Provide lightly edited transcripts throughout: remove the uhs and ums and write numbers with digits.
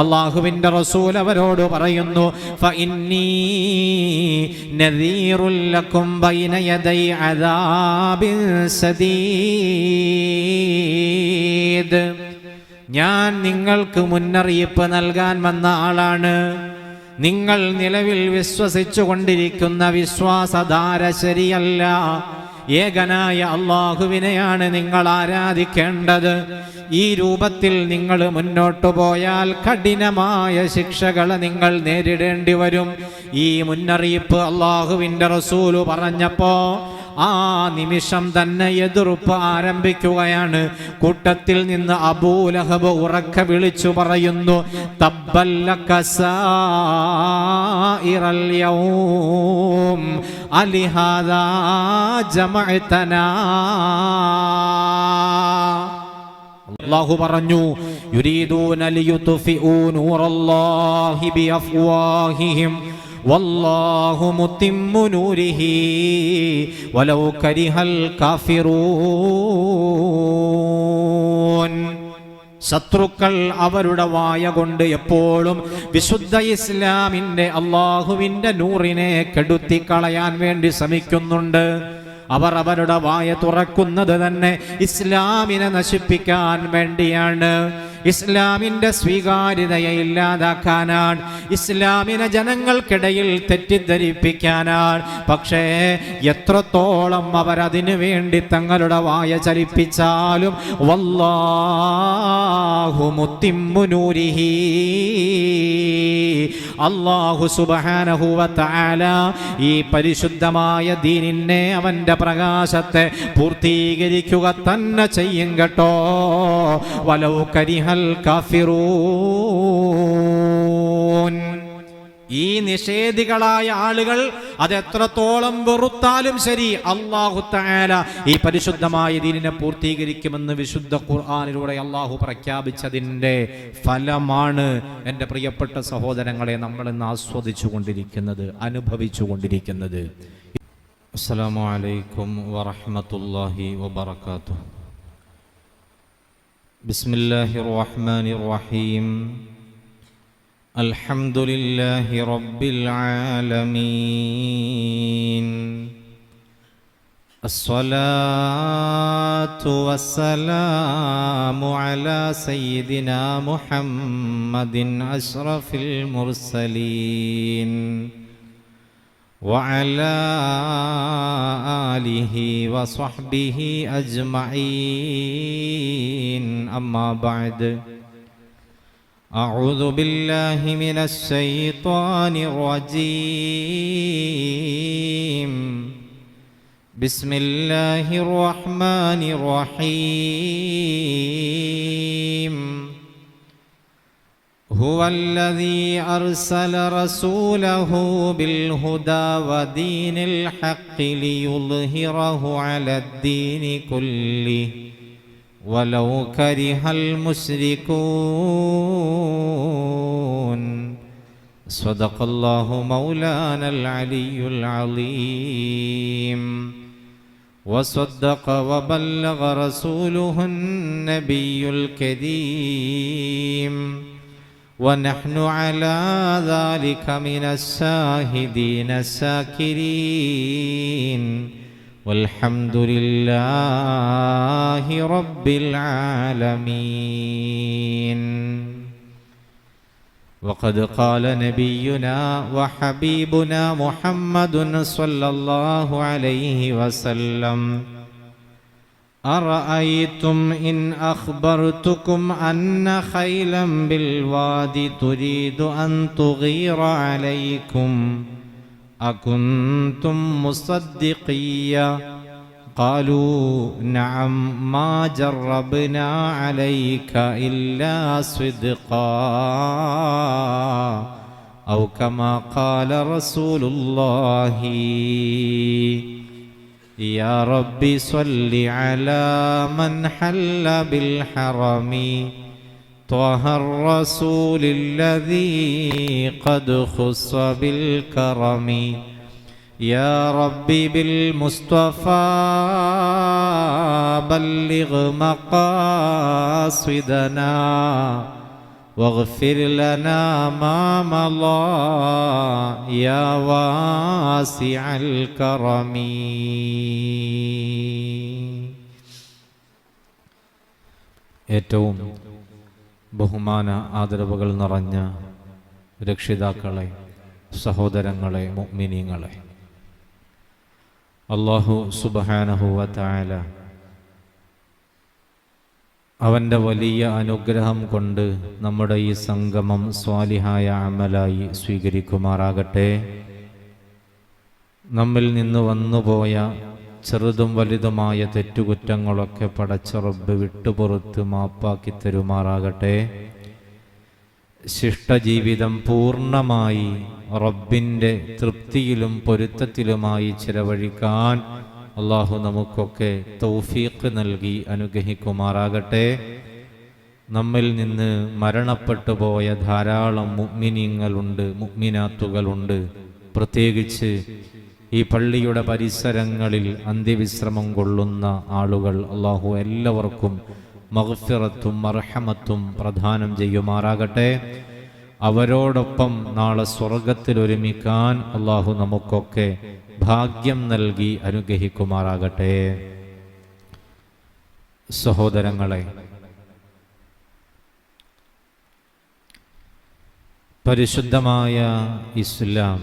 അല്ലാഹുവിൻ്റെ റസൂൽ അവരോട് പറയുന്നു, ഫഇന്നീ നദീറുൽ ലക്കും ബൈന യദൈ അദാബിൻ സദീദ്. ഞാൻ നിങ്ങൾക്ക് മുന്നറിയിപ്പ് നൽകാൻ വന്ന ആളാണ്. നിങ്ങൾ നിലവിൽ വിശ്വസിച്ചു കൊണ്ടിരിക്കുന്ന വിശ്വാസധാര ശരിയല്ല. ഏകനായ അല്ലാഹുവിനെയാണ് നിങ്ങൾ ആരാധിക്കേണ്ടത്. ഈ രൂപത്തിൽ നിങ്ങൾ മുന്നോട്ടു പോയാൽ കഠിനമായ ശിക്ഷകളെ നിങ്ങൾ നേരിടേണ്ടി വരും. ഈ മുന്നറിയിപ്പ് അല്ലാഹുവിൻ്റെ റസൂല് പറഞ്ഞപ്പോ ആ നിമിഷം തന്നെ എതിർപ്പ് ആരംഭിക്കുകയാണ്. കൂട്ടത്തിൽ നിന്ന് അബൂലഹബ് ഉറക്കെ വിളിച്ചു പറയുന്നു, തബ്ബല്ലക സായിറൽ യൗം അലിഹാദാ ജമഅതനാ. അല്ലാഹു പറഞ്ഞു, യുരീദൂന ലിയുത്ഫിഊ നൂറല്ലാഹി ബിഅഫ്വാഹിഹിം വല്ലാഹു മുത്തിമ്മു നൂരിഹി വലൗ കരിഹൽ കാഫിറൂൻ. ശത്രുക്കൾ അവരുടെ വായ കൊണ്ട് എപ്പോഴും വിശുദ്ധ ഇസ്ലാമിൻ്റെ അല്ലാഹുവിൻ്റെ നൂറിനെ കെടുത്തിക്കളയാൻ വേണ്ടി ശ്രമിക്കുന്നുണ്ട്. അവർ അവരുടെ വായ തുറക്കുന്നത് തന്നെ ഇസ്ലാമിനെ നശിപ്പിക്കാൻ വേണ്ടിയാണ്, ഇസ്ലാമിൻ്റെ സ്വീകാര്യതയെ ഇല്ലാതാക്കാനാണ്, ഇസ്ലാമിനെ ജനങ്ങൾക്കിടയിൽ തെറ്റിദ്ധരിപ്പിക്കാനാണ്. പക്ഷേ എത്രത്തോളം അവരതിനു വേണ്ടി തങ്ങളുടെ വായ ചലിപ്പിച്ചാലും വല്ലാഹു മുത്തിമ്മു നൂരിഹി, അല്ലാഹു സുബ്ഹാനഹു വ തആല ഈ പരിശുദ്ധമായ ദീനിനെ, അവൻ്റെ പ്രകാശത്തെ പൂർത്തീകരിക്കുക തന്നെ ചെയ്യും കേട്ടോ. വലൗ കരിഹൽ കാഫിറൂൻ. ഈ നിഷേധികളായ ആളുകൾ അതെത്രത്തോളം വെറുത്താലും ശരി, അല്ലാഹു തആല ഈ പരിശുദ്ധമായ ദീനിനെ പൂർത്തീകരിക്കുമെന്ന് വിശുദ്ധ ഖുർആനിലൂടെ അല്ലാഹു പ്രഖ്യാപിച്ചതിൻ്റെ ഫലമാണ് എൻ്റെ പ്രിയപ്പെട്ട സഹോദരങ്ങളെ നമ്മൾ ഇന്ന് ആസ്വദിച്ചു കൊണ്ടിരിക്കുന്നത്, അനുഭവിച്ചു കൊണ്ടിരിക്കുന്നത്. അസ്സലാമു അലൈക്കും വറഹ്മത്തുള്ളാഹി വബറകാതുഹു. ബിസ്മില്ലാഹിർ റഹ്മാനിർ റഹീം. അൽഹംദുലില്ലാഹി റബ്ബിൽ ആലമീൻ. അസ്സലാത്തു വസ്സലാമു അലാ സയ്യിദിനാ മുഹമ്മദിൻ അഷ്റഫിൽ മുർസലീൻ وعلى آله وصحبه أجمعين. أما بعد، أعوذ بالله من الشيطان الرجيم. بسم الله الرحمن الرحيم. هو الذي أرسل رسوله بالهدى ودين الحق ليظهره على الدين كله ولو كره المشركون. صدق الله مولانا العلي العظيم. وصدق وبلغ رسوله النبي الكريم. ونحن على ذلك من الشاهدين الشاكرين. والحمد لله رب العالمين. وقد قال نبينا وحبيبنا محمد صلى الله عليه وسلم: أرأيتم إن أخبرتكم أن خيلا بالوادي تريد أن تغير عليكم أكنتم مصدقيا؟ قالوا نعم، ما جربنا عليك إلا صدقا، أو كما قال رسول الله. يا ربي صل على من حل بالحرم طه الرسول الذي قد خص بالكرم. يا ربي بالمصطفى بلغ مقاصدنا واغفر لنا ما مضى يا واسع الكرم. ഏറ്റവും ബഹുമാന ആദരവുകൾ നിറഞ്ഞ രക്ഷിതാക്കളെ, സഹോദരങ്ങളെ, മുഅ്മിനീങ്ങളെ, അല്ലാഹു സുബ്ഹാനഹു വ തആല അവൻ്റെ വലിയ അനുഗ്രഹം കൊണ്ട് നമ്മുടെ ഈ സംഗമം സ്വാലിഹായ അമലായി സ്വീകരിക്കുമാറാകട്ടെ. നമ്മിൽ നിന്ന് വന്നുപോയ ചെറുതും വലുതുമായ തെറ്റുകുറ്റങ്ങളൊക്കെ പടച്ച റബ്ബ് വിട്ടുപുറത്ത് മാപ്പാക്കി തരുമാറാകട്ടെ. ശിഷ്ടജീവിതം പൂർണ്ണമായി റബ്ബിൻ്റെ തൃപ്തിയിലും പൊരുത്തത്തിലുമായി ചിലവഴിക്കാൻ അള്ളാഹു നമുക്കൊക്കെ തൗഫീഖ് നൽകി അനുഗ്രഹിക്കുമാറാകട്ടെ. നമ്മിൽ നിന്ന് മരണപ്പെട്ടു പോയ ധാരാളം മുഅ്മിനീങ്ങളുണ്ട്, മുഅ്മിനാത്തുകളുണ്ട്. പ്രത്യേകിച്ച് ഈ പള്ളിയുടെ പരിസരങ്ങളിൽ അന്ത്യവിശ്രമം കൊള്ളുന്ന ആളുകൾ അള്ളാഹു എല്ലാവർക്കും മഗ്ഫിറത്തും മർഹമത്തും പ്രദാനം ചെയ്യുമാറാകട്ടെ. അവരോടൊപ്പം നാളെ സ്വർഗത്തിൽ ഒരുമിക്കാൻ അള്ളാഹു നമുക്കൊക്കെ ഭാഗ്യം നൽകി അനുഗ്രഹിക്കുമാറാകട്ടെ. സഹോദരങ്ങളെ, പരിശുദ്ധമായ ഇസ്ലാം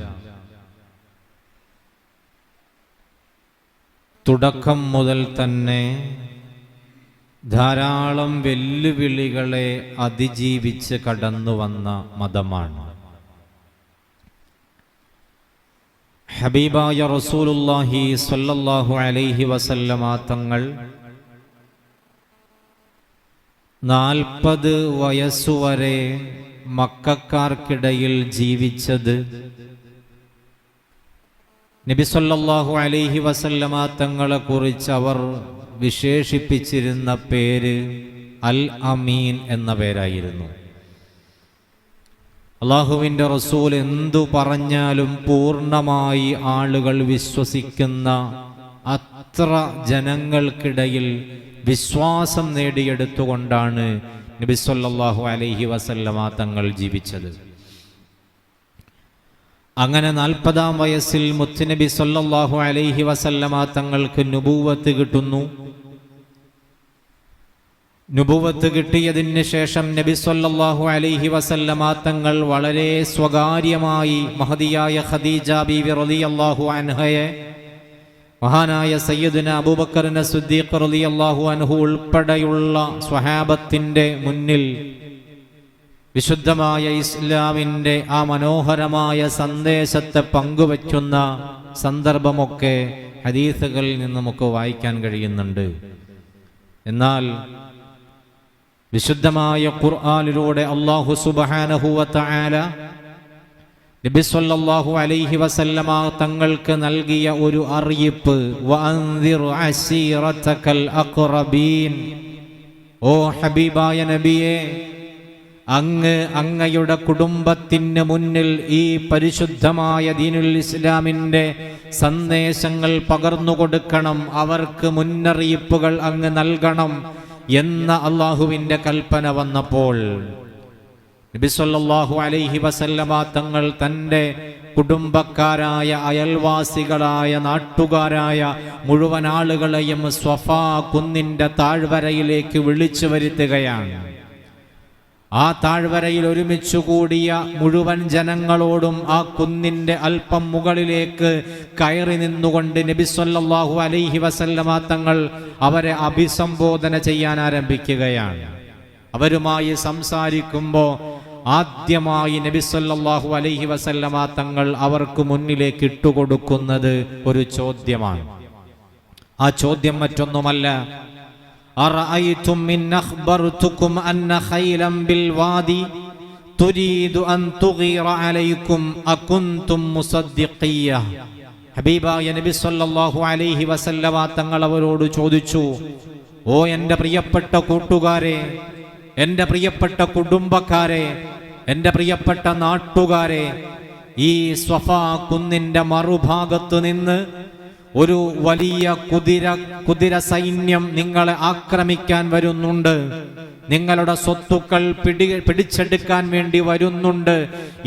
തുടക്കം മുതൽ തന്നെ ധാരാളം വെല്ലുവിളികളെ അതിജീവിച്ച് കടന്നു വന്ന മതമാണ്. ഹബീബായ റസൂലുള്ളാഹി സ്വല്ലല്ലാഹു അലൈഹി വസല്ലമ തങ്ങൾ 40 വയസ്സുവരെ മക്കക്കാർക്കിടയിൽ ജീവിച്ചത് നബി സല്ലല്ലാഹു അലൈഹി വസല്ലമ തങ്ങളെ കുറിച്ച് അവർ വിശേഷിപ്പിച്ചിരുന്ന പേര് അൽ അമീൻ എന്ന പേരായിരുന്നു. അള്ളാഹുവിൻ്റെ റസൂൽ എന്തു പറഞ്ഞാലും പൂർണ്ണമായി ആളുകൾ വിശ്വസിക്കുന്ന അത്ര ജനങ്ങൾക്കിടയിൽ വിശ്വാസം നേടിയെടുത്തുകൊണ്ടാണ് നബി സല്ലല്ലാഹു അലൈഹി വസല്ലമ തങ്ങൾ ജീവിച്ചത്. അങ്ങനെ 40-ാം വയസ്സിൽ മുത്തുനബി സല്ലല്ലാഹു അലൈഹി വസല്ലമ തങ്ങൾക്ക് നുബുവത്ത് കിട്ടുന്നു. നുബുവത്ത് കിട്ടിയതിന് ശേഷം നബി സല്ലല്ലാഹു അലൈഹി വസല്ലമ തങ്ങൾ വളരെ സ്വകാര്യമായി മഹദിയായ ഖദീജ ബീവി റളിയല്ലാഹു അൻഹയെ മഹാനായ സയ്യിദുന അബൂബക്കർ സിദ്ദീഖ് റളിയല്ലാഹു അൻഹു ഉൾപ്പെടെയുള്ള സ്വഹാബത്തിന്റെ മുന്നിൽ വിശുദ്ധമായ ഇസ്ലാമിൻ്റെ ആ മനോഹരമായ സന്ദേശത്തെ പങ്കുവയ്ക്കുന്ന സന്ദർഭമൊക്കെ ഹദീസുകളിൽ നിന്ന് നമുക്ക് വായിക്കാൻ കഴിയുന്നുണ്ട്. എന്നാൽ വിശുദ്ധമായ ഖുർആനിലൂടെ അല്ലാഹു സുബ്ഹാനഹു വ തആല നബി സല്ലല്ലാഹു അലൈഹി വസല്ലമ തങ്ങൾക്ക് നൽകിയ ഒരു അറിയിപ്പ്, വഅൻദിർ അശീറതകൽ അഖ്റബീൻ, ഓ ഹബീബായ നബിയേ, അങ്ങയുടെ കുടുംബത്തിന് മുന്നിൽ ഈ പരിശുദ്ധമായ ദീനുൽ ഇസ്ലാമിൻ്റെ സന്ദേശങ്ങൾ പകർന്നു കൊടുക്കണം, അവർക്ക് മുന്നറിയിപ്പുകൾ അങ്ങ് നൽകണം എന്ന അള്ളാഹുവിൻ്റെ കൽപ്പന വന്നപ്പോൾ നബി സല്ലല്ലാഹു അലൈഹി വസല്ലമ തങ്ങൾ തൻ്റെ കുടുംബക്കാരായ അയൽവാസികളായ നാട്ടുകാരായ മുഴുവൻ ആളുകളെയും സ്വഫാ കുന്നിൻ്റെ താഴ്വരയിലേക്ക് വിളിച്ചു വരുത്തുകയാണ്. ആ താഴ്വരയിൽ ഒരുമിച്ചു കൂടിയ മുഴുവൻ ജനങ്ങളോടും ആ കുന്നിൻ്റെ അല്പം മുകളിലേക്ക് കയറി നിന്നുകൊണ്ട് നബി സല്ലല്ലാഹു അലൈഹി വസല്ലമ തങ്ങൾ അവരെ അഭിസംബോധന ചെയ്യാൻ ആരംഭിക്കുകയാണ്. അവരുമായി സംസാരിക്കുമ്പോൾ ആദ്യമായി നബി സല്ലല്ലാഹു അലൈഹി വസല്ലമ തങ്ങൾ അവർക്ക് മുന്നിലേക്ക് ഇട്ടുകൊടുക്കുന്നത് ഒരു ചോദ്യമാണ്. ആ ചോദ്യം മറ്റൊന്നുമല്ല, അറഅയ്തും മിൻ അഖ്ബർതുകും അന്ന ഖൈലൻ ബിൽ വാദി തുരീദു അൻ തുഗീറ അലൈക്കും അകുൻതും മുസദ്ദിഖിയ്യ. ഹബീബായ നബി സല്ലല്ലാഹു അലൈഹി വസല്ലമ തങ്ങൾ അവരോട് ചോദിച്ചു, ഓ എൻ്റെ പ്രിയപ്പെട്ട കൂട്ടുകാരെ, എൻ്റെ പ്രിയപ്പെട്ട കുടുംബക്കാരെ, എൻ്റെ പ്രിയപ്പെട്ട നാട്ടുകാരെ, ഈ സ്വഫാ കുന്നിൻ്റെ മറുഭാഗത്ത് നിന്ന് ഒരു വലിയ കുതിര സൈന്യം നിങ്ങളെ ആക്രമിക്കാൻ വരുന്നുണ്ട്, നിങ്ങളുടെ സ്വത്തുക്കൾ പിടിച്ചെടുക്കാൻ വേണ്ടി വരുന്നുണ്ട്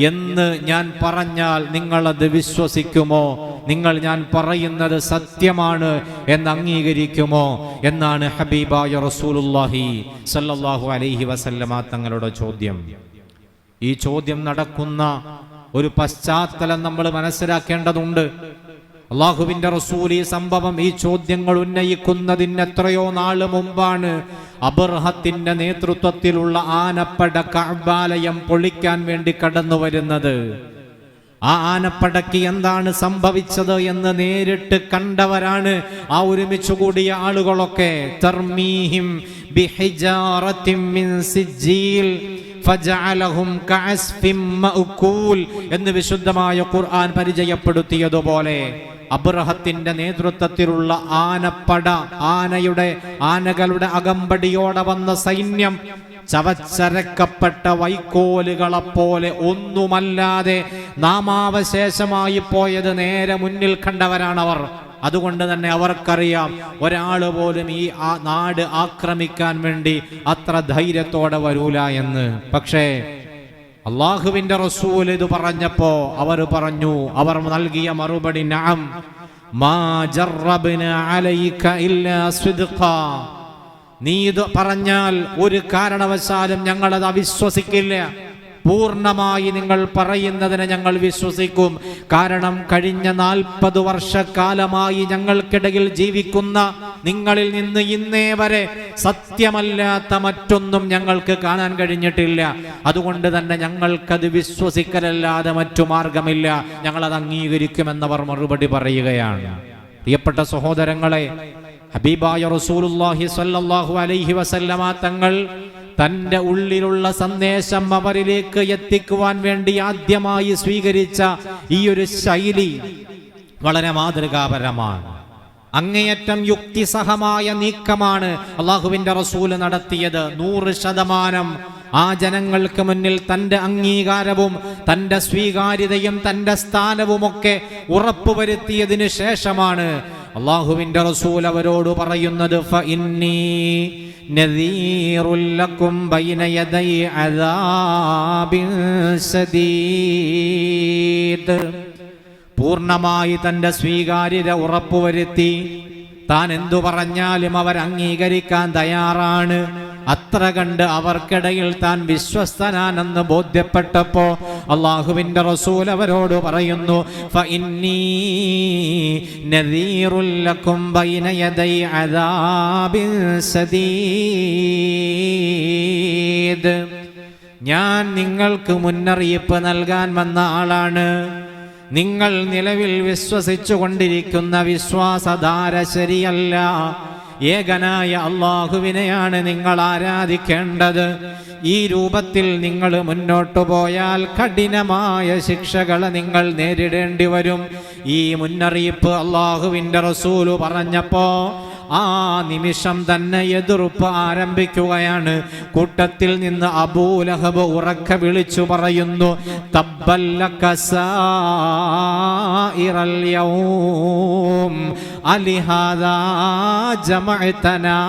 എന്ന് ഞാൻ പറഞ്ഞാൽ നിങ്ങളത് വിശ്വസിക്കുമോ? നിങ്ങൾ ഞാൻ പറയുന്നത് സത്യമാണ് എന്ന് അംഗീകരിക്കുമോ എന്നാണ് ഹബീബായ റസൂലുള്ളാഹി സ്വല്ലല്ലാഹു അലൈഹി വസല്ലമ തങ്ങളുടെ ചോദ്യം. ഈ ചോദ്യം നടക്കുന്ന ഒരു പശ്ചാത്തലം നമ്മൾ മനസ്സിലാക്കേണ്ടതുണ്ട്. അള്ളാഹുവിന്റെ റസൂൽ ഈ സംഭവം, ഈ ചോദ്യങ്ങൾ ഉന്നയിക്കുന്നതിന് എത്രയോ നാള് മുമ്പാണ് അബർഹത്തിന്റെ നേതൃത്വത്തിലുള്ള ആനപ്പട കഅബാലയം പൊളിക്കാൻ വേണ്ടി കടന്നു വരുന്നത്. ആ ആനപ്പടയ്ക്ക് എന്താണ് സംഭവിച്ചത് എന്ന് നേരിട്ട് കണ്ടവരാണ് ആ ഒരുമിച്ച് കൂടിയ ആളുകളൊക്കെ. തർമീഹിം ബിഹിജാറത്തിൻ മിൻ സിജ്ജീൽ ഫജഅലഹും കഅസ്ഫിൻ മഅകൂൽ എന്ന് വിശുദ്ധമായ ഖുർആൻ പരിചയപ്പെടുത്തിയതുപോലെ അബ്രഹത്തിന്റെ നേതൃത്വത്തിലുള്ള ആനപ്പട, ആനകളുടെ അകമ്പടിയോടെ വന്ന സൈന്യം ചവച്ചരക്കപ്പെട്ട വൈക്കോലുകളെപ്പോലെ ഒന്നുമല്ലാതെ നാമാവശേഷമായി പോയത് നേരെ മുന്നിൽ കണ്ടവരാണവർ. അതുകൊണ്ട് തന്നെ അവർക്കറിയാം ഒരാള് പോലും ഈ നാട് ആക്രമിക്കാൻ വേണ്ടി അത്ര ധൈര്യത്തോടെ വരൂല എന്ന്. പക്ഷേ അള്ളാഹുവിന്റെ റസൂൽ ഇത് പറഞ്ഞപ്പോ അവർ നൽകിയ മറുപടി നഅം മാ ജറബ്നാ അലൈക ഇല്ലാ സിദ്ഖാ. നീ ഇത് പറഞ്ഞാൽ ഒരു കാരണവശാലും ഞങ്ങളത് അവിശ്വസിക്കില്ല. പൂർണ്ണമായി നിങ്ങൾ പറയുന്നതിനെ ഞങ്ങൾ വിശ്വസിക്കും. കാരണം കഴിഞ്ഞ 40 വർഷക്കാലമായി ഞങ്ങൾക്കിടയിൽ ജീവിക്കുന്ന നിങ്ങളിൽ നിന്ന് ഇന്നേ വരെ സത്യമല്ലാത്ത മറ്റൊന്നും ഞങ്ങൾക്ക് കാണാൻ കഴിഞ്ഞിട്ടില്ല. അതുകൊണ്ട് തന്നെ ഞങ്ങൾക്കത് വിശ്വസിക്കലല്ലാതെ മറ്റു മാർഗമില്ല, ഞങ്ങളത് അംഗീകരിക്കുമെന്നവർ മറുപടി പറയുകയാണ്. പ്രിയപ്പെട്ട സഹോദരങ്ങളെ, ഹബീബായ റസൂലുള്ളാഹി സ്വല്ലല്ലാഹു അലൈഹി വസല്ലമ തങ്ങൾ തന്റെ ഉള്ളിലുള്ള സന്ദേശം അവരിലേക്ക് എത്തിക്കുവാൻ വേണ്ടി ആദ്യമായി സ്വീകരിച്ച ഈ ഒരു ശൈലി വളരെ മാതൃകാപരമാണ്. അങ്ങേയറ്റം യുക്തിസഹമായ നീക്കമാണ് അള്ളാഹുവിന്റെ റസൂല് നടത്തിയത്. 100% ആ ജനങ്ങൾക്ക് മുന്നിൽ തന്റെ അംഗീകാരവും തന്റെ സ്വീകാര്യതയും തന്റെ സ്ഥാനവുമൊക്കെ ഉറപ്പുവരുത്തിയതിനു ശേഷമാണ് അള്ളാഹുവിന്റെ റസൂൽ അവരോട് പറയുന്നത് ഫഇന്നീ നദീറുൽ ലക്കും ബൈന യദൈ അദാബിൻ സദീദ്. പൂർണ്ണമായി തന്റെ സ്വീകാര്യത ഉറപ്പുവരുത്തി താൻ എന്തു പറഞ്ഞാലും അവർ അംഗീകരിക്കാൻ തയ്യാറാണ്. അത്ര കണ്ട് അവർക്കിടയിൽ താൻ വിശ്വസ്തനാണെന്ന് ബോധ്യപ്പെട്ടപ്പോ അള്ളാഹുവിന്റെ റസൂൽ അവരോട് പറയുന്നു ഫഇന്നീ നദീറുൽ ലക്കും ബൈന യദൈ അദാബിൻ സദീദ്. ഞാൻ നിങ്ങൾക്ക് മുന്നറിയിപ്പ് നൽകാൻ വന്ന ആളാണ്. നിങ്ങൾ നിലവിൽ വിശ്വസിച്ചു കൊണ്ടിരിക്കുന്ന വിശ്വാസധാര ശരിയല്ല. ഏകനായ അള്ളാഹുവിനെയാണ് നിങ്ങൾ ആരാധിക്കേണ്ടത്. ഈ രൂപത്തിൽ നിങ്ങൾ മുന്നോട്ടു പോയാൽ കഠിനമായ ശിക്ഷകളെ നിങ്ങൾ നേരിടേണ്ടി വരും. ഈ മുന്നറിയിപ്പ് അള്ളാഹുവിന്റെ റസൂല് പറഞ്ഞപ്പോ ആ നിമിഷം തന്നെ എതിർപ്പ് ആരംഭിക്കുകയാണ്. കൂട്ടത്തിൽ നിന്ന് അബൂലഹബ് ഉറക്കെ വിളിച്ചു പറയുന്നു തബ്ബല്ലക സായിറൽ യൗം അലിഹാദാ ജമഅതനാ.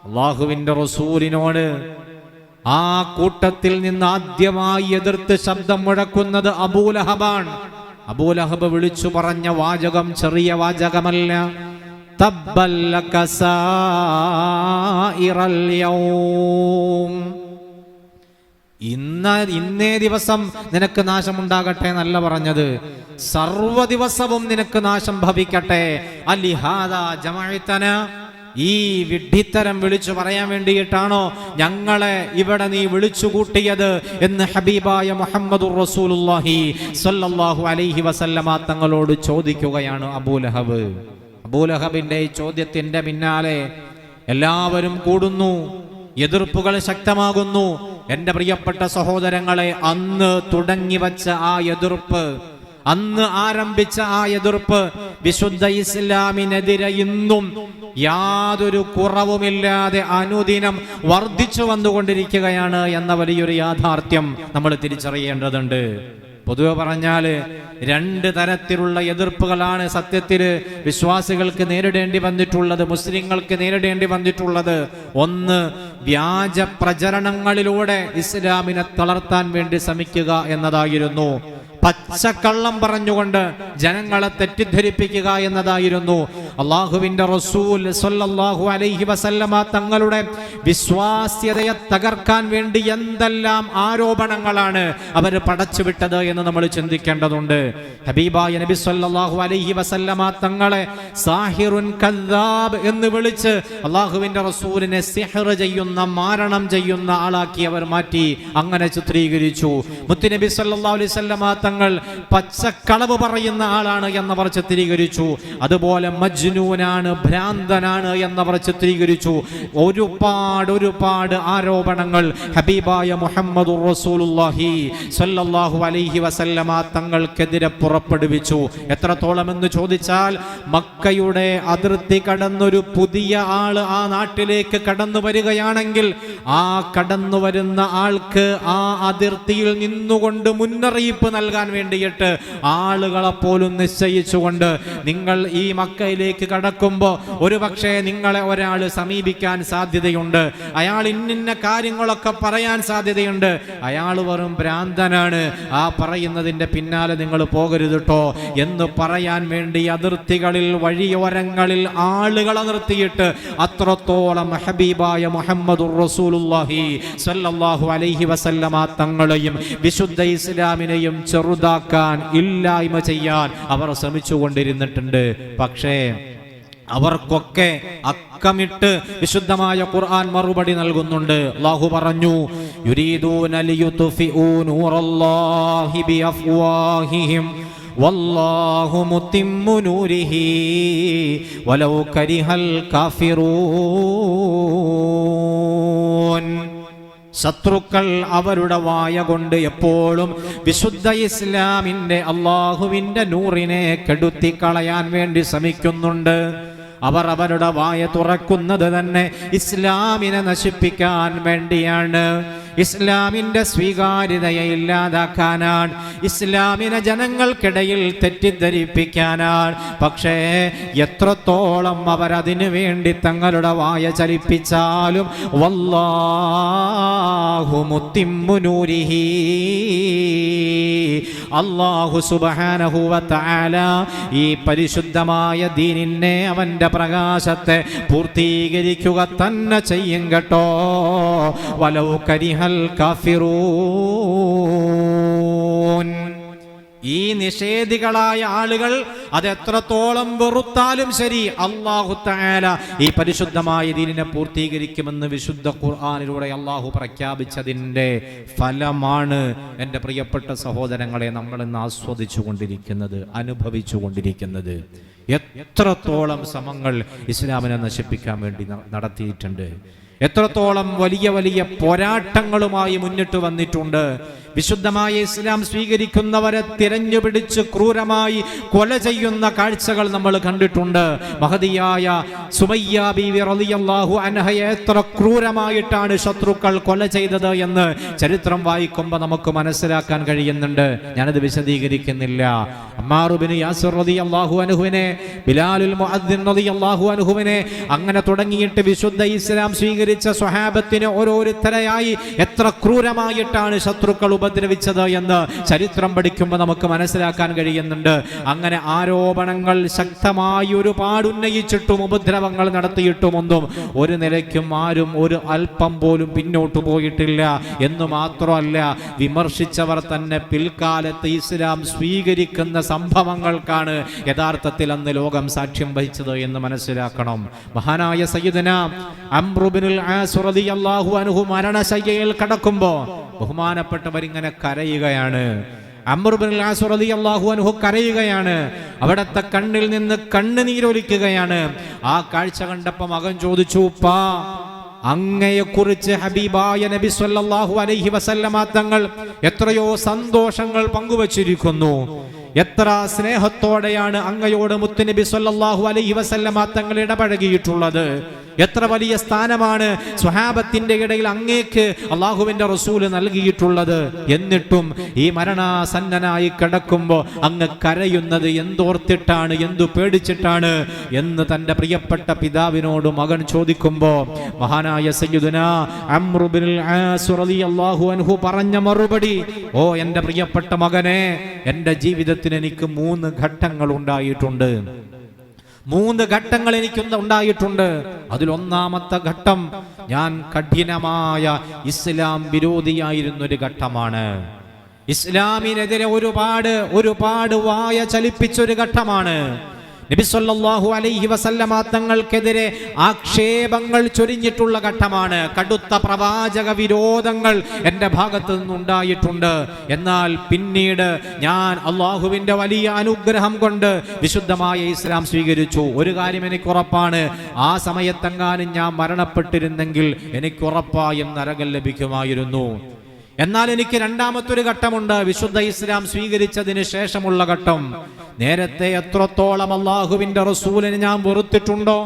അല്ലാഹുവിന്റെ റസൂലിനോട് ആ കൂട്ടത്തിൽ നിന്ന് ആദ്യമായി എതിർത്ത് ശബ്ദം മുഴക്കുന്നത് അബൂലഹബാണ്. അബൂലഹബ് വിളിച്ചു പറഞ്ഞ വാചകം ചെറിയ വാചകമല്ല. തബ്ബല്ലക സായിറൽ യൗം. ഇന്നേ ദിവസം നിനക്ക് നാശമുണ്ടാകട്ടെ എന്നല്ല പറഞ്ഞത്, സർവ്വ ദിവസവും നിനക്ക് നാശം ഭവിക്കട്ടെ. അലിഹാദാ ജമഅതന. ഈ വിഡ്ഢിത്തരം വിളിച്ചു പറയാൻ വേണ്ടിയിട്ടാണോ ഞങ്ങളെ ഇവിടെ നീ വിളിച്ചു കൂട്ടിയത് എന്ന് ഹബീബായ മുഹമ്മദുർ റസൂലുള്ളാഹി സ്വല്ലല്ലാഹു അലൈഹി വസല്ലമ തങ്ങളോട് ചോദിക്കുകയാണ് അബൂലഹബ്. അബൂലഹബിന്റെ ഈ ചോദ്യത്തിന്റെ പിന്നാലെ എല്ലാവരും കൂടുന്നു, എതിർപ്പുകൾ ശക്തമാകുന്നു. എന്റെ പ്രിയപ്പെട്ട സഹോദരങ്ങളെ, അന്ന് തുടങ്ങിവച്ച ആ എതിർപ്പ്, അന്ന് ആരംഭിച്ച ആ എതിർപ്പ് വിശുദ്ധ ഇസ്ലാമിനെതിരെ ഇന്നും യാതൊരു കുറവുമില്ലാതെ അനുദിനം വർദ്ധിച്ചു വന്നുകൊണ്ടിരിക്കുകയാണ് എന്ന വലിയൊരു യാഥാർത്ഥ്യം നമ്മൾ തിരിച്ചറിയേണ്ടതുണ്ട്. പൊതുവെ പറഞ്ഞാൽ രണ്ട് തരത്തിലുള്ള എതിർപ്പുകളാണ് സത്യത്തിൽ വിശ്വാസികൾക്ക് നേരിടേണ്ടി വന്നിട്ടുള്ളത്, മുസ്ലിങ്ങൾക്ക് നേരിടേണ്ടി വന്നിട്ടുള്ളത്. ഒന്ന്, വ്യാജ പ്രചരണങ്ങളിലൂടെ ഇസ്ലാമിനെ തളർത്താൻ വേണ്ടി ശ്രമിക്കുക എന്നതായിരുന്നു. പച്ചക്കള്ളം പറഞ്ഞുകൊണ്ട് ജനങ്ങളെ തെറ്റിദ്ധരിപ്പിക്കുക എന്നതായിരുന്നു. അള്ളാഹുവിന്റെ റസൂൽ സ്വല്ലല്ലാഹു അലൈഹി വസല്ലമ തങ്ങളുടെ വിശ്വാസ്യതയെ തകർക്കാൻ വേണ്ടി എന്തെല്ലാം ആരോപണങ്ങളാണ് അവർ പടച്ചുവിട്ടത് എന്ന് നമ്മൾ ചിന്തിക്കേണ്ടതുണ്ട്. ഹബീബായ നബി സ്വല്ലല്ലാഹു അലൈഹി വസല്ലമ തങ്ങളെ സാഹിറുൻ കദ്ദാബ് എന്ന് വിളിച്ച് അള്ളാഹുവിന്റെ റസൂലിനെ സിഹ്ർ ചെയ്യുന്ന, മാരണം ചെയ്യുന്ന ആളാക്കി അവർ മാറ്റി, അങ്ങനെ ചിത്രീകരിച്ചു. മുത്തുനബി സ്വല്ലല്ലാഹു അലൈഹി വസല്ലമ തങ്ങൾ പച്ചക്കളവ് പറയുന്ന ആളാണ് എന്നവർ ചിത്രീകരിച്ചു. അതുപോലെ മജ്നൂനാണ്, ഭ്രാന്തനാണ് എന്നവർ ചിത്രീകരിച്ചു. ഒരുപാട് ആരോപണങ്ങൾ ഹബീബായ മുഹമ്മദുർ റസൂലുള്ളാഹി സ്വല്ലല്ലാഹു അലൈഹി വസല്ലമ തങ്ങൾക്കെതിരെ പുറപ്പെടുവിച്ചു. എത്രത്തോളം എന്ന് ചോദിച്ചാൽ, മക്കയുടെ അതിർത്തി കടന്നൊരു പുതിയ ആള് ആ നാട്ടിലേക്ക് കടന്നു വരികയാണെങ്കിൽ ആ കടന്നു വരുന്ന ആൾക്ക് ആ അതിർത്തിയിൽ നിന്നുകൊണ്ട് മുന്നറിയിപ്പ് നൽകാൻ വേണ്ടിയിട്ട് ആളുകളെ പോലും നിശ്ചയിച്ചുകൊണ്ട്, നിങ്ങൾ ഈ മക്കയിലേക്ക് കടക്കുമ്പോൾ ഒരുപക്ഷെ നിങ്ങളെ ഒരാൾ സമീപിക്കാൻ സാധ്യതയുണ്ട്, അയാൾ ഇന്നിന്ന കാര്യങ്ങളൊക്കെ പറയാൻ സാധ്യതയുണ്ട്, അയാൾ വെറും ഭ്രാന്തനാണ്, ആ പറയുന്നതിന്റെ പിന്നാലെ നിങ്ങൾ പോകരുത് ട്ടോ എന്ന് പറയാൻ വേണ്ടി അതിർത്തികളിൽ, വഴിയോരങ്ങളിൽ ആളുകളെ നിർത്തിയിട്ട് അത്രത്തോളം ഹബീബായ മുഹമ്മദുർ റസൂലുള്ളാഹി സ്വല്ലല്ലാഹു അലൈഹി വസല്ലമ തങ്ങളെയും വിശുദ്ധ ഇസ്ലാമിനെയും ചെറുതാക്കാൻ, ഇല്ലായ്മ ചെയ്യാൻ അവർ ശ്രമിച്ചുകൊണ്ടിരുന്നിട്ടുണ്ട്. പക്ഷേ അവർക്കൊക്കെ അക്കമിട്ട് വിശുദ്ധമായ ഖുർആൻ മറുപടി നൽകുന്നുണ്ട്. അല്ലാഹു പറഞ്ഞു, യുരീദൂന ലിയുത്ഫിഊ നൂറല്ലാഹി ബിഅഫ്വാഹിഹിം വല്ലാഹു മുത്തിമ്മു നൂരിഹി വലൗ കരിഹൽ കാഫിറൂൻ. ശത്രുക്കൾ അവരുടെ വായ കൊണ്ട് എപ്പോഴും വിശുദ്ധ ഇസ്ലാമിന്റെ, അള്ളാഹുവിന്റെ നൂറിനെ കെടുത്തിക്കളയാൻ വേണ്ടി ശ്രമിക്കുന്നുണ്ട്. അവർ അവരുടെ വായ തുറക്കുന്നത് തന്നെ ഇസ്ലാമിനെ നശിപ്പിക്കാൻ വേണ്ടിയാണ്, ഇസ്ലാമിന്റെ സ്വീകാര്യതയെ ഇല്ലാതാക്കാനാണ്, ഇസ്ലാമിനെ ജനങ്ങൾക്കിടയിൽ തെറ്റിദ്ധരിപ്പിക്കാനാണ്. പക്ഷേ എത്രത്തോളം അവരതിനു വേണ്ടി തങ്ങളുടെ വായ ചലിപ്പിച്ചാലും വല്ലാഹു മുത്തിമ്മു നൂരിഹി, അല്ലാഹു സുബ്ഹാനഹു വ തആല ഈ പരിശുദ്ധമായ ദീനിനെ, അവന്റെ പ്രകാശത്തെ പൂർത്തീകരിക്കുക തന്നെ ചെയ്യും കേട്ടോ. വലൗ കരിഹൽ കാഫിറൂൻ. ഈ നിഷേധികളായ ആളുകൾ അതെത്രത്തോളം വെറുത്താലും ശരി, അല്ലാഹു തആല ഈ പരിശുദ്ധമായ ദീനിനെ പൂർത്തീകരിക്കുമെന്ന് വിശുദ്ധ ഖുർആനിലൂടെ അല്ലാഹു പ്രഖ്യാപിച്ചതിൻ്റെ ഫലമാണ് എൻ്റെ പ്രിയപ്പെട്ട സഹോദരങ്ങളെ നമ്മൾ ഇന്ന് ആസ്വദിച്ചു കൊണ്ടിരിക്കുന്നത്, അനുഭവിച്ചു കൊണ്ടിരിക്കുന്നത്. എത്രത്തോളം ശ്രമങ്ങൾ ഇസ്ലാമിനെ നശിപ്പിക്കാൻ വേണ്ടി നടത്തിയിട്ടുണ്ട്, എത്രത്തോളം വലിയ വലിയ പോരാട്ടങ്ങളുമായി മുന്നിട്ട് വന്നിട്ടുണ്ട്. വിശുദ്ധമായ ഇസ്ലാം സ്വീകരിക്കുന്നവരെ തിരഞ്ഞുപിടിച്ച് ക്രൂരമായി കൊല ചെയ്യുന്ന കാഴ്ചകൾ നമ്മൾ കണ്ടിട്ടുണ്ട്. മഹദിയായ സുമയ്യ ബീവി റളിയല്ലാഹു അൻഹയെ എത്ര ക്രൂരമായിട്ടാണ് ശത്രുക്കൾ കൊല ചെയ്തത് എന്ന് ചരിത്രം വായിക്കുമ്പോൾ നമുക്ക് മനസ്സിലാക്കാൻ കഴിയുന്നുണ്ട്. ഞാനത് വിശദീകരിക്കുന്നില്ല. അമ്മാർ ഇബ്നു യാസിർ റളിയല്ലാഹു അൻഹുവിനെ, ബിലാലുൽ മുഅദ്ദിൻ റളിയല്ലാഹു അൻഹുവിനെ, അങ്ങനെ തുടങ്ങിയിട്ട് വിശുദ്ധ ഇസ്ലാം സ്വീകരിച്ച സ്വഹാബത്തിനെ ഓരോരുത്തരെയായി എത്ര ക്രൂരമായിട്ടാണ് ശത്രുക്കൾ ഉപദ്രവിച്ചത് എന്ന് ചരിത്രം പഠിക്കുമ്പോൾ നമുക്ക് മനസ്സിലാക്കാൻ കഴിയുന്നുണ്ട്. അങ്ങനെ ആരോപണങ്ങൾ ശക്തമായി ഒരുപാട് ഉന്നയിച്ചിട്ടും ഉപദ്രവങ്ങൾ നടത്തിയിട്ടുമൊന്നും ഒരു നിലയ്ക്കും ആരും ഒരു അല്പം പോലും പിന്നോട്ട് പോയിട്ടില്ല എന്ന് മാത്രമല്ല, വിമർശിച്ചവർ തന്നെ പിൽക്കാലത്ത് ഇസ്ലാം സ്വീകരിക്കുന്ന സംഭവങ്ങൾക്കാണ് യഥാർത്ഥത്തിൽ അന്ന് ലോകം സാക്ഷ്യം വഹിച്ചത് എന്ന് മനസ്സിലാക്കണം. മഹാനായ സയ്യിദുനാ അംർ ഇബ്നുൽ ആസ് റളിയല്ലാഹു അൻഹു മരണശയ്യയിൽ കിടക്കുമ്പോൾ ബഹുമാനപ്പെട്ടവരിങ്ങനെ കരയുകയാണ്. അംർ ഇബ്നുൽ ആസ് റളിയല്ലാഹു അൻഹു കരയുകയാണ്. അവിടത്തെ കണ്ണിൽ നിന്ന് കണ്ണുനീരൊലിക്കുകയാണ്. ആ കാഴ്ച കണ്ടപ്പോൾ മകൻ ചോദിച്ചു, ഉപ്പാ, അങ്ങയെക്കുറിച്ച് ഹബീബായ നബി സല്ലല്ലാഹു അലൈഹി വസല്ലമ തങ്ങൾ എത്രയോ സന്തോഷങ്ങൾ പങ്കുവച്ചിരിക്കുന്നു, എത്ര സ്നേഹത്തോടെയാണ് അങ്ങയോട് മുത്തുനബി സല്ലല്ലാഹു അലൈഹി വസല്ലമ തങ്ങൾ ഇടപഴകിയിട്ടുള്ളത്. എത്ര വലിയ സ്ഥാനമാണ് സ്വഹാബത്തിന്റെ ഇടയിൽ അങ്ങേക്ക് അള്ളാഹുവിന്റെ റസൂൽ നൽകിയിട്ടുള്ളത്. എന്നിട്ടും ഈ മരണാസന്നനായി കിടക്കുമ്പോൾ അങ്ങ് കരയുന്നത് എന്തോർത്തിട്ടാണ്, എന്തു പേടിച്ചിട്ടാണ് എന്ന് തന്റെ പ്രിയപ്പെട്ട പിതാവിനോട് മകൻ ചോദിക്കുമ്പോ മഹാനായ സയ്യിദുനാ അംർ ഇബ്നുൽ ആസ് റളിയല്ലാഹു അൻഹു പറഞ്ഞ മറുപടി, ഓ എന്റെ പ്രിയപ്പെട്ട മകനെ, എന്റെ ജീവിതത്തിന് എനിക്ക് 3 ഘട്ടങ്ങൾ ഉണ്ടായിട്ടുണ്ട്. 3 ഘട്ടങ്ങൾ എനിക്ക് ഉണ്ടായിട്ടുണ്ട്. അതിൽ ഒന്നാമത്തെ ഘട്ടം ഞാൻ കഠിനമായ ഇസ്ലാം വിരോധിയായിരുന്നൊരു ഘട്ടമാണ്. ഇസ്ലാമിനെതിരെ ഒരുപാട് വായ ചലിപ്പിച്ചൊരു ഘട്ടമാണ്. നബി സല്ലല്ലാഹു അലൈഹി വസല്ലമ തങ്ങൾക്കെതിരെ ആക്ഷേപങ്ങൾ ചൊരിഞ്ഞിട്ടുള്ള ഘട്ടമാണ്. കടുത്ത പ്രവാചക വിരോധങ്ങൾ എൻ്റെ ഭാഗത്തു നിന്നുണ്ടായിട്ടുണ്ട്. എന്നാൽ പിന്നീട് ഞാൻ അള്ളാഹുവിൻ്റെ വലിയ അനുഗ്രഹം കൊണ്ട് വിശുദ്ധമായ ഇസ്ലാം സ്വീകരിച്ചു. ഒരു കാര്യം എനിക്ക് ഉറപ്പാണ്, ആ സമയത്തെങ്ങാനും ഞാൻ മരണപ്പെട്ടിരുന്നെങ്കിൽ എനിക്ക് ഉറപ്പായും നരകം ലഭിക്കുമായിരുന്നു. എന്നാൽ എനിക്ക് രണ്ടാമത്തൊരു ഘട്ടമുണ്ട്, വിശുദ്ധ ഇസ്ലാം സ്വീകരിച്ചതിന് ശേഷമുള്ള ഘട്ടം. നേരത്തെ എത്രത്തോളം അള്ളാഹുവിന്റെ റസൂലിനെ ഞാൻ വെറുത്തിട്ടുണ്ടോ,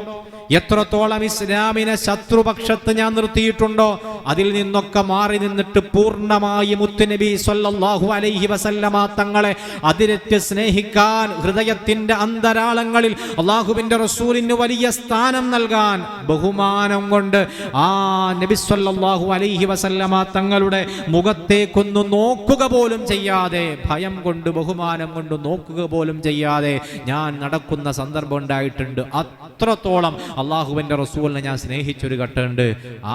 എത്രത്തോളം ഇസ്ലാമിനെ ശത്രുപക്ഷത്ത് ഞാൻ നിർത്തിയിട്ടുണ്ടോ, അതിൽ നിന്നൊക്കെ മാറി നിന്നിട്ട് പൂർണ്ണമായി മുത്തുനബി സ്വല്ലല്ലാഹു അലൈഹി വസല്ലമ തങ്ങളെ അതിരറ്റ് സ്നേഹിക്കാൻ, ഹൃദയത്തിന്റെ അന്തരാളങ്ങളിൽ അള്ളാഹുവിന്റെ റസൂലിന് വലിയ സ്ഥാനം നൽകാൻ, ബഹുമാനം കൊണ്ട് ആ നബി സ്വല്ലല്ലാഹു അലൈഹി വസല്ലമ തങ്ങളുടെ മുഖത്തേക്കൊന്ന് നോക്കുക പോലും ചെയ്യാതെ, ഭയം കൊണ്ട് ബഹുമാനം കൊണ്ട് നോക്കുക പോലും ചെയ്യാതെ ഞാൻ നടക്കുന്ന സന്ദർഭം ഉണ്ടായിട്ടുണ്ട്. അത്രത്തോളം അള്ളാഹുവിൻ്റെ റസൂലിനെ ഞാൻ സ്നേഹിച്ചൊരു ഘട്ടമുണ്ട്.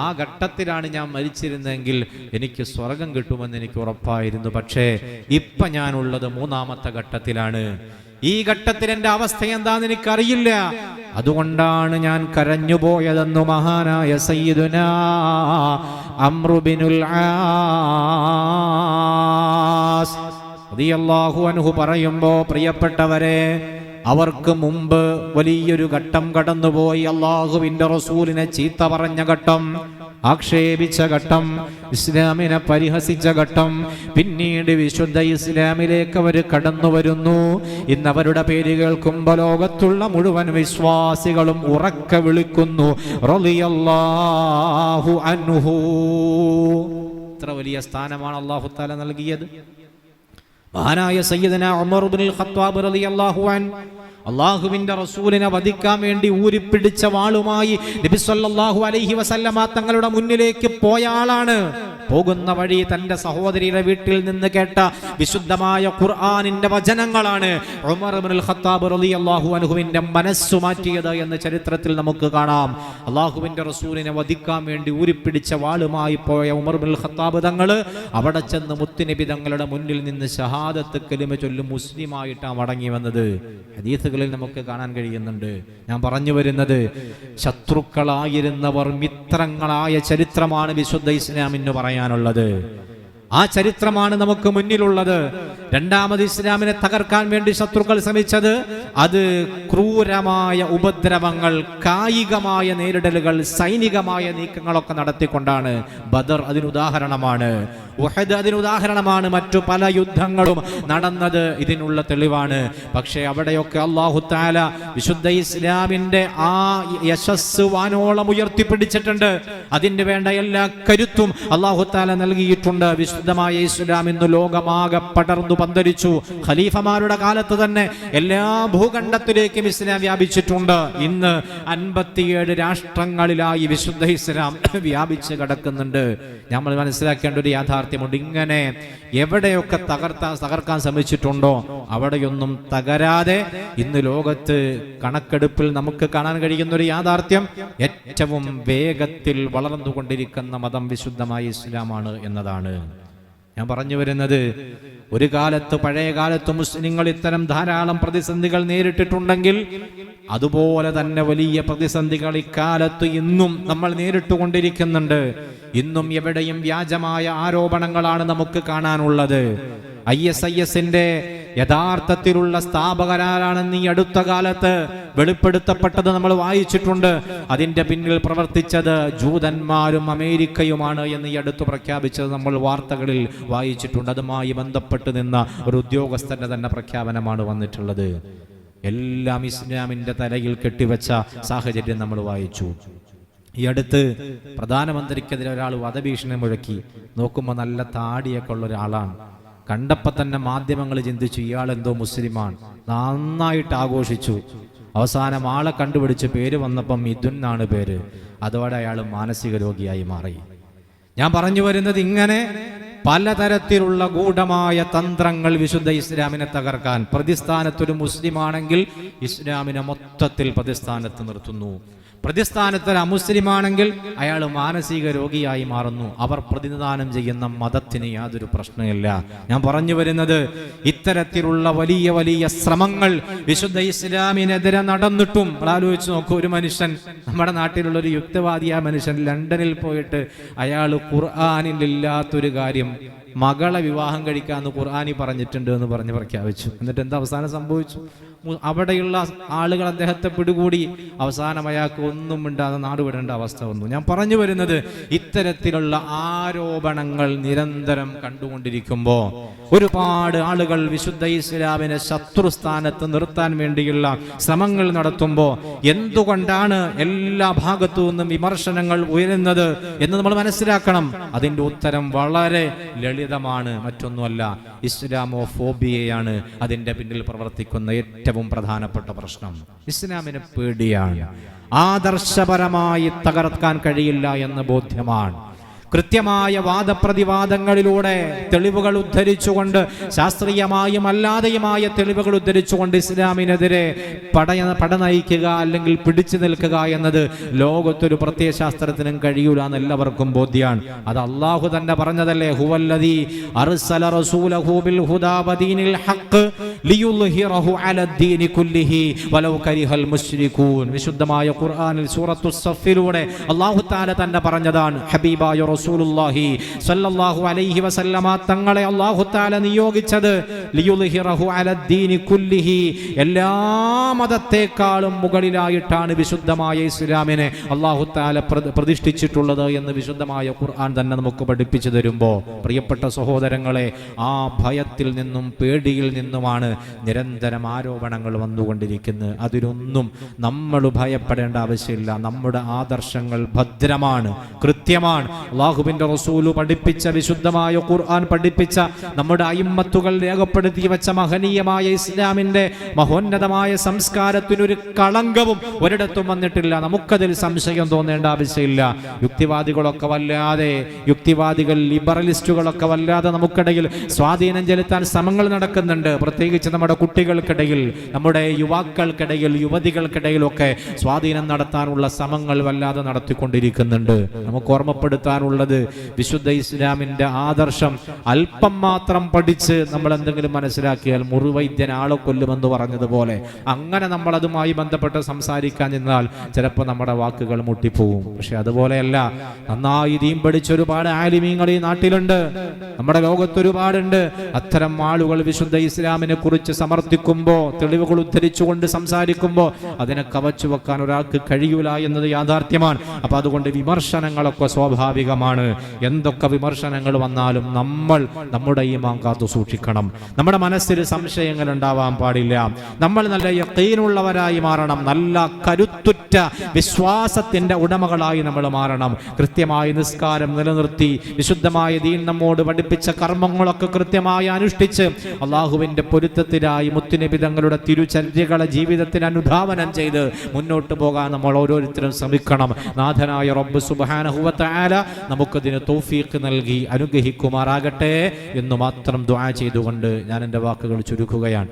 ആ ഘട്ടത്തിലാണ് ഞാൻ മരിച്ചിരുന്നെങ്കിൽ എനിക്ക് സ്വർഗം കിട്ടുമെന്ന് എനിക്ക് ഉറപ്പായിരുന്നു. പക്ഷേ ഇപ്പം ഞാനുള്ളത് 3ാമത്തെ ഘട്ടത്തിലാണ്. ഈ ഘട്ടത്തിൽ എൻ്റെ അവസ്ഥ എന്താണെന്ന് എനിക്കറിയില്ല. അതുകൊണ്ടാണ് ഞാൻ കരഞ്ഞുപോയതെന്ന് മഹാനായ സയ്യിദുനാ അംർ ഇബ്നുൽ ആസ് റളിയല്ലാഹു അൻഹു പറയുമ്പോൾ, പ്രിയപ്പെട്ടവരെ, അവർക്ക് മുമ്പ് വലിയൊരു ഘട്ടം കടന്നുപോയി. അള്ളാഹുവിന്റെ റസൂലിനെ ചീത്ത പറഞ്ഞ ഘട്ടം, ആക്ഷേപിച്ച ഘട്ടം, ഇസ്ലാമിനെ പരിഹസിച്ച ഘട്ടം. പിന്നീട് വിശുദ്ധ ഇസ്ലാമിലേക്ക് അവർ കടന്നു വരുന്നു. ഇന്ന് അവരുടെ പേര് കേൾക്കുമ്പോൾ ലോകത്തുള്ള മുഴുവൻ വിശ്വാസികളും ഉറക്കെ വിളിക്കുന്നു, റളിയല്ലാഹു അൻഹു. ഇത്ര വലിയ സ്ഥാനമാണ് അല്ലാഹു തആല നൽകിയത്. മഹാനായ സയ്യിദന ഉമർ ഇബ്നുൽ ഖത്താബ് റളിയല്ലാഹു അൻഹു അള്ളാഹുവിന്റെ റസൂലിനെ വധിക്കാൻ വേണ്ടി ഊരിപ്പിടിച്ച വാളുമായി നബി സല്ലല്ലാഹു അലൈഹി വസല്ലമ തങ്ങളുടെ മുന്നിലേക്ക് പോയ ആളാണ്. പോകുന്ന വഴി തന്റെ സഹോദരിയുടെ വീട്ടിൽ നിന്ന് കേട്ട വിശുദ്ധമായ ഖുർആനിന്റെ വചനങ്ങളാണ് ഉമർ ഇബ്നുൽ ഖത്താബ് റളിയല്ലാഹു അൻഹുവിന്റെ മനസ്സു മാറ്റിയത് എന്ന് ചരിത്രത്തിൽ നമുക്ക് കാണാം. അള്ളാഹുവിന്റെ റസൂലിനെ വധിക്കാൻ വേണ്ടി ഊരിപ്പിടിച്ച വാളുമായി പോയ ഉമർ ഇബ്നുൽ ഖത്താബ് തങ്ങൾ അവിടെ ചെന്ന് മുത്തുനബി തങ്ങളുടെ മുന്നിൽ നിന്ന് ഷഹാദത്ത് കലിമ ചൊല്ലും മുസ്ലിമായിട്ടാണ് മടങ്ങി വന്നത്. ഹദീസുകളിൽ നമുക്ക് കാണാൻ കഴിയുന്നുണ്ട്. ഞാൻ പറഞ്ഞു വരുന്നത്, ശത്രുക്കളായിരുന്നവർ മിത്രങ്ങളായ ചരിത്രമാണ് വിശുദ്ധ ഇസ്ലാമിന് പറയാനുള്ളത്. ആ ചരിത്രമാണ് നമുക്ക് മുന്നിലുള്ളത്. രണ്ടാമത് ഇസ്ലാമിനെ തകർക്കാൻ വേണ്ടി ശത്രുക്കൾ ശ്രമിച്ചത്, അത് ക്രൂരമായ ഉപദ്രവങ്ങൾ, കായികമായ നേരിടലുകൾ, സൈനികമായ നീക്കങ്ങളൊക്കെ നടത്തിക്കൊണ്ടാണ്. ബദർ അതിനുദാഹരണമാണ്, ഉഹദ് അതിനുദാഹരണമാണ്, മറ്റു പല യുദ്ധങ്ങളും നടന്നത് ഇതിനുള്ള തെളിവാണ്. പക്ഷേ അവിടെയൊക്കെ അല്ലാഹു തആല വിശുദ്ധ ഇസ്ലാമിന്റെ ആ യശസ് വാനോളം ഉയർത്തിപ്പിടിച്ചിട്ടുണ്ട്. അതിന് വേണ്ട എല്ലാ കരുത്തും അല്ലാഹു തആല നൽകിയിട്ടുണ്ട്. വിശുദ്ധമായ ഇസ്ലാം ഇന്ന് ലോകമാകെ പടർന്നു പന്തലിച്ചു. ഖലീഫമാരുടെ കാലത്ത് തന്നെ എല്ലാ ഭൂഖണ്ഡത്തിലേക്കും ഇസ്ലാം വ്യാപിച്ചിട്ടുണ്ട്. ഇന്ന് 57 രാഷ്ട്രങ്ങളിലായി വിശുദ്ധ ഇസ്ലാം വ്യാപിച്ച് കിടക്കുന്നുണ്ട്. നമ്മൾ മനസ്സിലാക്കേണ്ട ഒരു യാഥാർത്ഥ്യമുണ്ട്. ഇങ്ങനെ എവിടെയൊക്കെ തകർക്കാൻ ശ്രമിച്ചിട്ടുണ്ടോ അവിടെയൊന്നും തകരാതെ ഇന്ന് ലോകത്ത് കണക്കെടുപ്പിൽ നമുക്ക് കാണാൻ കഴിയുന്ന ഒരു യാഥാർത്ഥ്യം, ഏറ്റവും വേഗത്തിൽ വളർന്നുകൊണ്ടിരിക്കുന്ന മതം വിശുദ്ധമായ ഇസ്ലാമാണ് എന്നതാണ്. ഞാൻ പറഞ്ഞു വരുന്നത്, ഒരു കാലത്ത്, പഴയ കാലത്ത് മുസ്ലിങ്ങൾ ഇത്തരം ധാരാളം പ്രതിസന്ധികൾ നേരിട്ടിട്ടുണ്ടെങ്കിൽ അതുപോലെ തന്നെ വലിയ പ്രതിസന്ധികൾ ഇക്കാലത്ത് ഇന്നും നമ്മൾ നേരിട്ടുകൊണ്ടിരിക്കുന്നുണ്ട്. ഇന്നും എവിടെയും വ്യാജമായ ആരോപണങ്ങളാണ് നമുക്ക് കാണാനുള്ളത്. ISIS-ന്റെ യഥാർത്ഥത്തിലുള്ള സ്ഥാപകരാണെന്ന് ഈ അടുത്ത കാലത്ത് വെളിപ്പെടുത്തപ്പെട്ടത് നമ്മൾ വായിച്ചിട്ടുണ്ട്. അതിന്റെ പിന്നിൽ പ്രവർത്തിച്ചത് ജൂതന്മാരും അമേരിക്കയുമാണ് എന്ന് ഈ അടുത്ത് പ്രഖ്യാപിച്ചത് നമ്മൾ വാർത്തകളിൽ വായിച്ചിട്ടുണ്ട്. അതുമായി ബന്ധപ്പെട്ട് നിന്ന ഒരു ഉദ്യോഗസ്ഥന്റെ തന്നെ പ്രഖ്യാപനമാണ് വന്നിട്ടുള്ളത്. എല്ലാം ഇസ്ലാമിന്റെ തലയിൽ കെട്ടിവെച്ച സാഹചര്യം നമ്മൾ വായിച്ചു. ഈ അടുത്ത് പ്രധാനമന്ത്രിക്കെതിരെ ഒരാൾ വധഭീഷണി മുഴക്കി. നോക്കുമ്പോൾ നല്ല താടിയൊക്കെ ഉള്ള ഒരാളാണ്. കണ്ടപ്പോൾ തന്നെ മാധ്യമങ്ങൾ ചിന്തിച്ചു ഇയാൾ എന്തോ മുസ്ലിമാണ്, നന്നായിട്ട് ആഘോഷിച്ചു. അവസാനം ആളെ കണ്ടുപിടിച്ച് പേര് വന്നപ്പം മിഥുൻ എന്നാണ് പേര്. അതോടെ അയാൾ മാനസിക രോഗിയായി മാറി. ഞാൻ പറഞ്ഞു വരുന്നത്, ഇങ്ങനെ പലതരത്തിലുള്ള ഗൂഢമായ തന്ത്രങ്ങൾ വിശുദ്ധ ഇസ്ലാമിനെ തകർക്കാൻ. പ്രതിസ്ഥാനത്തൊരു മുസ്ലിമാണെങ്കിൽ ഇസ്ലാമിനെ മൊത്തത്തിൽ പ്രതിസ്ഥാനത്ത് നിർത്തുന്നു. പ്രതിസ്ഥാനത്ത് അമുസ്ലിമാണെങ്കിൽ അയാൾ മാനസിക രോഗിയായി മാറുന്നു. അവർ പ്രതിനിധാനം ചെയ്യുന്ന മതത്തിന് യാതൊരു പ്രശ്നമില്ല. ഞാൻ പറഞ്ഞു വരുന്നത്, ഇത്തരത്തിലുള്ള വലിയ വലിയ ശ്രമങ്ങൾ വിശുദ്ധ ഇസ്ലാമിനെതിരെ നടന്നിട്ടും ആലോചിച്ച് നോക്കൂ. ഒരു മനുഷ്യൻ, നമ്മുടെ നാട്ടിലുള്ള ഒരു യുക്തിവാദിയായ മനുഷ്യൻ ലണ്ടനിൽ പോയിട്ട് അയാൾ ഖുർആനിലില്ലാത്തൊരു കാര്യം, മകളെ വിവാഹം കഴിക്കാമെന്ന് ഖുർആനി പറഞ്ഞിട്ടുണ്ട് എന്ന് പറഞ്ഞ് പ്രഖ്യാപിച്ചു. എന്നിട്ട് എന്താ അവസാനം സംഭവിച്ചു? അവിടെയുള്ള ആളുകൾ അദ്ദേഹത്തെ പിടികൂടി. അവസാനം അയാൾക്ക് ഒന്നും മിണ്ടാതെ നാടുവിടേണ്ട അവസ്ഥ വന്നു. ഞാൻ പറഞ്ഞു വരുന്നത്, ഇത്തരത്തിലുള്ള ആരോപണങ്ങൾ നിരന്തരം കണ്ടുകൊണ്ടിരിക്കുമ്പോൾ ഒരുപാട് ആളുകൾ വിശുദ്ധ ഇസ്ലാമിനെ ശത്രുസ്ഥാനത്ത് നിർത്താൻ വേണ്ടിയുള്ള ശ്രമങ്ങൾ നടത്തുമ്പോൾ എന്തുകൊണ്ടാണ് എല്ലാ ഭാഗത്തു നിന്നും വിമർശനങ്ങൾ ഉയരുന്നത് എന്ന് നമ്മൾ മനസ്സിലാക്കണം. അതിൻ്റെ ഉത്തരം വളരെ ലളിതമാണ്, മറ്റൊന്നുമല്ല, ഇസ്ലാമോഫോബിയയാണ് അതിൻ്റെ പിന്നിൽ പ്രവർത്തിക്കുന്ന ഏറ്റവും പ്രധാനപ്പെട്ട പ്രശ്നം. ഇസ്ലാമിനെ പേടിയാണ്, ആദർശപരമായി തകർക്കാൻ കഴിയില്ല എന്ന് ബോധ്യമാണ്. കൃത്യമായ വാദപ്രതിവാദങ്ങളിലൂടെ തെളിവുകൾ ഉദ്ധരിച്ചുകൊണ്ട്, ശാസ്ത്രീയമായും അല്ലാതെയുമായ തെളിവുകൾ ഉദ്ധരിച്ചുകൊണ്ട് ഇസ്ലാമിനെതിരെ പട നയിക്കുക അല്ലെങ്കിൽ പിടിച്ചു നിൽക്കുക എന്നത് ലോകത്തൊരു പ്രത്യയശാസ്ത്രത്തിനും കഴിയൂല എന്ന് എല്ലാവർക്കും ബോധ്യമാണ്. അത് അള്ളാഹു തന്നെ പറഞ്ഞതല്ലേ, ഹുവല്ലദീ അർസല റസൂലഹു ബിൽ ഹുദാ വദീനിൽ ഹഖ് ലിയുൽഹിറഹു അലദ്ദീനി കുല്ലിഹി വലൗ കരിഹൽ മുശ്രികൂൻ. വിശുദ്ധമായ ഖുർആനിൽ സൂറത്തു സഫിലൂടെ അള്ളാഹു തആല തന്നെ പറഞ്ഞതാണ്, ഹബീബായ റസൂലുള്ളാഹി സ്വല്ലല്ലാഹു അലൈഹി വസല്ലമ തങ്ങളെ അല്ലാഹു തആല നിയോഗിച്ചത് ലിയുൽഹിറഹു അലദ്ദീനി കുല്ലിഹി, എല്ലാ മതത്തെക്കാളും മുകളിലായിട്ടാണ് വിശുദ്ധമായ ഇസ്ലാമിനെ അല്ലാഹു തആല പ്രതിഷ്ഠിച്ചിട്ടുള്ളത് എന്ന് വിശുദ്ധമായ ഖുർആൻ തന്നെ നമുക്ക് പഠിപ്പിച്ചു തരുമ്പോൾ, പ്രിയപ്പെട്ട സഹോദരങ്ങളെ, ആ ഭയത്തിൽ നിന്നും പേടിയിൽ നിന്നുമാണ് നിരന്തരം ആരോപണങ്ങൾ വന്നുകൊണ്ടിരിക്കുന്നത്. അതിലൊന്നും നമ്മൾ ഭയപ്പെടേണ്ട ആവശ്യമില്ല. നമ്മുടെ ആദർശങ്ങൾ ഭദ്രമാണ്, കൃത്യമാണ്. അല്ലാഹുവിന്റെ റസൂല് പഠിപ്പിച്ച, വിശുദ്ധമായ ഖുർആൻ പഠിപ്പിച്ച, നമ്മുടെ അയിമ്മത്തുകൾ രേഖപ്പെടുത്തി വെച്ച മഹനീയമായ ഇസ്ലാമിന്റെ മഹോന്നതമായ സംസ്കാരത്തിനൊരു കളങ്കവും ഒരിടത്തും വന്നിട്ടില്ല. നമുക്കതിൽ സംശയം തോന്നേണ്ട ആവശ്യമില്ല. യുക്തിവാദികൾ ലിബറലിസ്റ്റുകളൊക്കെ വല്ലാതെ നമുക്കിടയിൽ സ്വാധീനം ചെലുത്താൻ ശ്രമങ്ങൾ നടക്കുന്നുണ്ട്. പ്രത്യേകിച്ച് നമ്മുടെ കുട്ടികൾക്കിടയിൽ, നമ്മുടെ യുവാക്കൾക്കിടയിൽ, യുവതികൾക്കിടയിലൊക്കെ സ്വാധീനം നടത്താനുള്ള ശ്രമങ്ങൾ വല്ലാതെ നടത്തിക്കൊണ്ടിരിക്കുന്നുണ്ട്. നമുക്ക് ഓർമ്മപ്പെടുത്താനുള്ളത്, വിശുദ്ധ ഇസ്ലാമിന്റെ ആദർശം അല്പം മാത്രം പഠിച്ച് നമ്മൾ എന്തെങ്കിലും മനസ്സിലാക്കിയാൽ മുറിവൈദ്യൻ ആളെ കൊല്ലുമെന്ന് പറഞ്ഞതുപോലെ, അങ്ങനെ നമ്മൾ അതുമായി ബന്ധപ്പെട്ട് സംസാരിക്കാൻ നിന്നാൽ ചിലപ്പോൾ നമ്മുടെ വാക്കുകൾ മുട്ടിപ്പോവും. പക്ഷെ അതുപോലെയല്ല, നന്നായി ദീൻ പഠിച്ച ഒരുപാട് ആലിമീങ്ങൾ ഈ നാട്ടിലുണ്ട്, നമ്മുടെ ലോകത്തൊരുപാടുണ്ട്. അത്തരം ആളുകൾ വിശുദ്ധ ഇസ്ലാമിനെ കുറിച്ച് സമർത്ഥിക്കുമ്പോൾ, തെളിവുകൾ ഉദ്ധരിച്ചുകൊണ്ട് സംസാരിക്കുമ്പോൾ അതിനെ കവച്ചു വെക്കാൻ ഒരാൾക്ക് കഴിയൂല എന്നത് യാഥാർത്ഥ്യമാണ്. അപ്പൊ അതുകൊണ്ട് വിമർശനങ്ങളൊക്കെ സ്വാഭാവികമാണ്. എന്തൊക്കെ വിമർശനങ്ങൾ വന്നാലും നമ്മൾ നമ്മുടെ ഈമാൻ കാത്തു സൂക്ഷിക്കണം. നമ്മുടെ മനസ്സിൽ സംശയങ്ങൾ ഉണ്ടാവാൻ പാടില്ല. നമ്മൾ നല്ല യഖീനുള്ളവരായി മാറണം. നല്ല കരുത്തുറ്റ വിശ്വാസത്തിന്റെ ഉടമകളായി നമ്മൾ മാറണം. കൃത്യമായി നിസ്കാരം നിലനിർത്തി, വിശുദ്ധമായ ദീൻ നമ്മോട് പഠിപ്പിച്ച കർമ്മങ്ങളൊക്കെ കൃത്യമായി അനുഷ്ഠിച്ച് അള്ളാഹുവിന്റെ പൊരുത്തത്തിനായി മുത്തുനബി തങ്ങളുടെ തിരുചര്യകളെ ജീവിതത്തിന് അനുധാവനം ചെയ്ത് മുന്നോട്ട് പോകാൻ നമ്മൾ ഓരോരുത്തരും ശ്രമിക്കണം. നാഥനായ റബ്ബ് സുബ്ഹാനഹു വ തആല നമുക്കതിന് തൗഫീഖ് നൽകി അനുഗ്രഹിക്കുമാറാകട്ടെ എന്ന് മാത്രം ദുആ ചെയ്തുകൊണ്ട് ഞാൻ എൻ്റെ വാക്കുകൾ ചുരുക്കുകയാണ്.